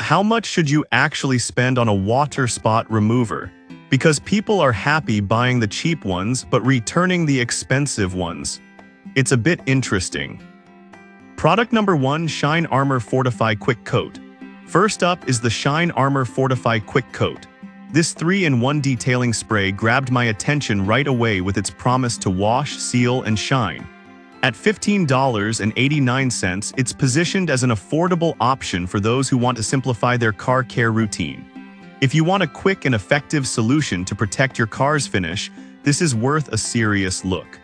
How much should you actually spend on a water spot remover? Because people are happy buying the cheap ones but returning the expensive ones. It's a bit interesting. Product number 1, Shine Armor Fortify Quick Coat. First up is the Shine Armor Fortify Quick Coat. This 3-in-1 detailing spray grabbed my attention right away with its promise to wash, seal, and shine. At $15.89, it's positioned as an affordable option for those who want to simplify their car care routine. If you want a quick and effective solution to protect your car's finish, this is worth a serious look.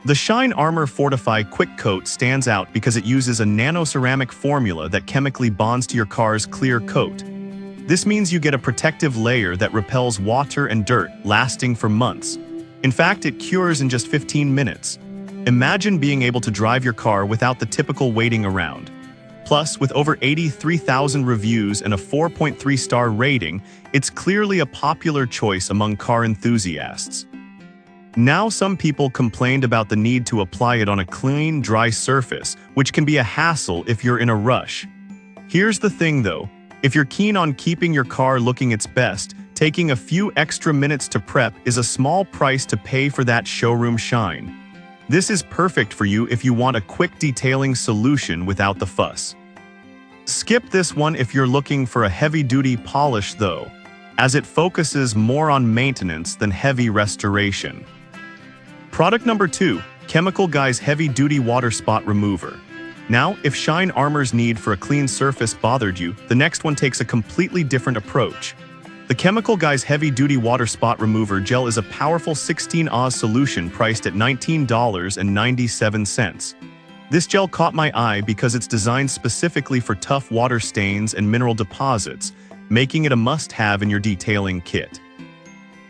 The Shine Armor Fortify Quick Coat stands out because it uses a nanoceramic formula that chemically bonds to your car's clear coat. This means you get a protective layer that repels water and dirt, lasting for months. In fact, it cures in just 15 minutes. Imagine being able to drive your car without the typical waiting around. Plus, with over 83,000 reviews and a 4.3-star rating, it's clearly a popular choice among car enthusiasts. Now, some people complained about the need to apply it on a clean, dry surface, which can be a hassle if you're in a rush. Here's the thing though, if you're keen on keeping your car looking its best, taking a few extra minutes to prep is a small price to pay for that showroom shine. This is perfect for you if you want a quick detailing solution without the fuss. Skip this one if you're looking for a heavy-duty polish though, as it focuses more on maintenance than heavy restoration. Product number 2, Chemical Guy's Heavy-Duty Water Spot Remover. Now, if Shine Armor's need for a clean surface bothered you, the next one takes a completely different approach. The Chemical Guy's Heavy-Duty Water Spot Remover Gel is a powerful 16-Oz solution priced at $19.97. This gel caught my eye because it's designed specifically for tough water stains and mineral deposits, making it a must-have in your detailing kit.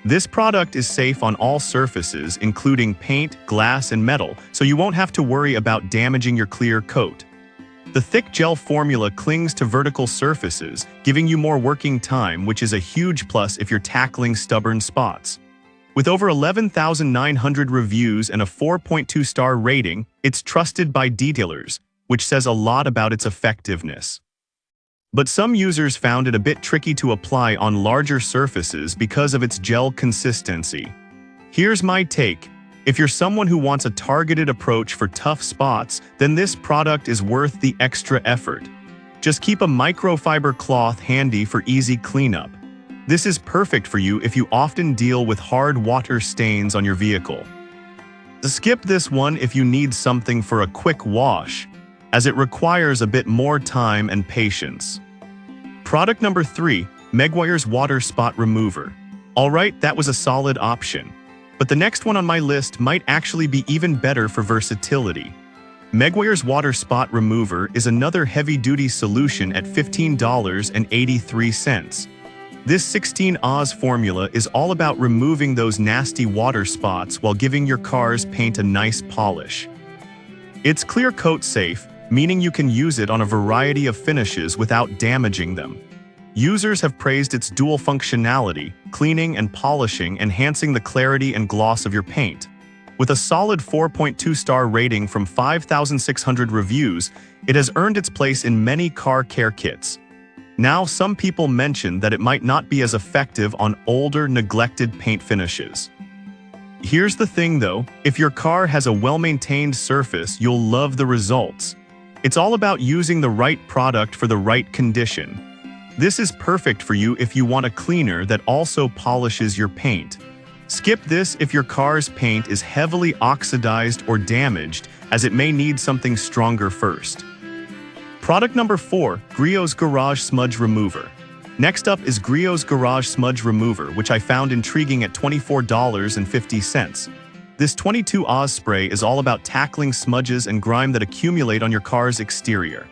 This product is safe on all surfaces, including paint, glass, and metal, so you won't have to worry about damaging your clear coat. The thick gel formula clings to vertical surfaces, giving you more working time, which is a huge plus if you're tackling stubborn spots. With over 11,900 reviews and a 4.2-star rating, it's trusted by detailers, which says a lot about its effectiveness. But some users found it a bit tricky to apply on larger surfaces because of its gel consistency. Here's my take. If you're someone who wants a targeted approach for tough spots, then this product is worth the extra effort. Just keep a microfiber cloth handy for easy cleanup. This is perfect for you if you often deal with hard water stains on your vehicle. Skip this one if you need something for a quick wash, as it requires a bit more time and patience. Product number 3, Meguiar's Water Spot Remover. Alright, that was a solid option. But the next one on my list might actually be even better for versatility. Meguiar's Water Spot Remover is another heavy-duty solution at $15.83. This 16-Oz formula is all about removing those nasty water spots while giving your car's paint a nice polish. It's clear coat safe, meaning you can use it on a variety of finishes without damaging them. Users have praised its dual functionality, cleaning and polishing, enhancing the clarity and gloss of your paint. With a solid 4.2-star rating from 5,600 reviews, it has earned its place in many car care kits. Now, some people mention that it might not be as effective on older, neglected paint finishes. Here's the thing though, if your car has a well-maintained surface, you'll love the results. It's all about using the right product for the right condition. This is perfect for you if you want a cleaner that also polishes your paint. Skip this if your car's paint is heavily oxidized or damaged, as it may need something stronger first. Product number 4, Griot's Garage Smudge Remover. Next up is Griot's Garage Smudge Remover, which I found intriguing at $24.50. This 22-Oz spray is all about tackling smudges and grime that accumulate on your car's exterior.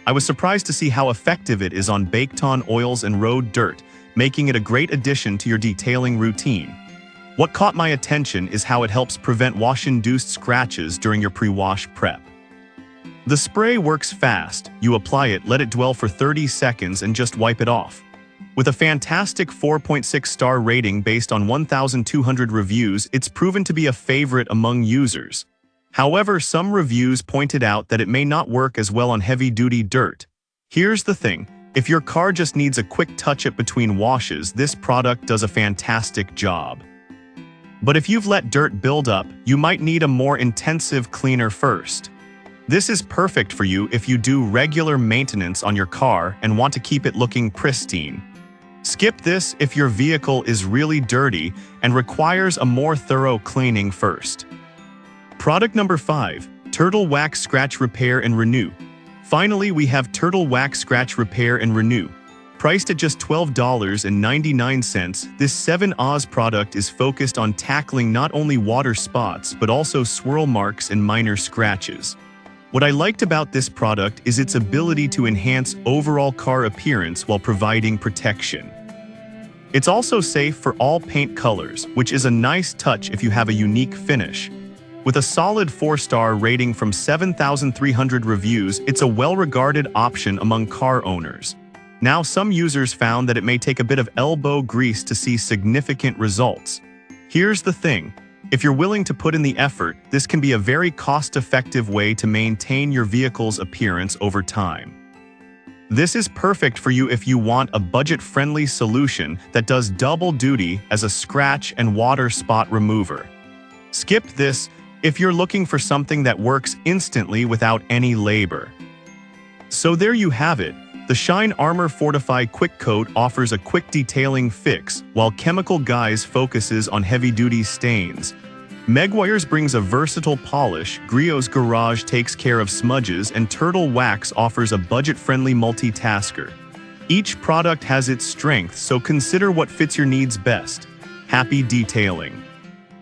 I was surprised to see how effective it is on baked-on oils and road dirt, making it a great addition to your detailing routine. What caught my attention is how it helps prevent wash-induced scratches during your pre-wash prep. The spray works fast. You apply it, let it dwell for 30 seconds, and just wipe it off. With a fantastic 4.6-star rating based on 1,200 reviews, it's proven to be a favorite among users. However, some reviews pointed out that it may not work as well on heavy-duty dirt. Here's the thing, If your car just needs a quick touch-up between washes, this product does a fantastic job. But if you've let dirt build up, you might need a more intensive cleaner first. This is perfect for you if you do regular maintenance on your car and want to keep it looking pristine. Skip this if your vehicle is really dirty and requires a more thorough cleaning first. Product number 5, Turtle Wax Scratch Repair and Renew. Finally, we have Turtle Wax Scratch Repair and Renew. Priced at just $12.99, this 7 Oz product is focused on tackling not only water spots but also swirl marks and minor scratches. What I liked about this product is its ability to enhance overall car appearance while providing protection. It's also safe for all paint colors, which is a nice touch if you have a unique finish. With a solid 4-star rating from 7,300 reviews, it's a well-regarded option among car owners. Now, some users found that it may take a bit of elbow grease to see significant results. Here's the thing. If you're willing to put in the effort, this can be a very cost-effective way to maintain your vehicle's appearance over time. This is perfect for you if you want a budget-friendly solution that does double duty as a scratch and water spot remover. Skip this if you're looking for something that works instantly without any labor. So there you have it. The Shine Armor Fortify Quick Coat offers a quick detailing fix, while Chemical Guys focuses on heavy-duty stains. Meguiar's brings a versatile polish, Griot's Garage takes care of smudges, and Turtle Wax offers a budget-friendly multitasker. Each product has its strengths, so consider what fits your needs best. Happy detailing!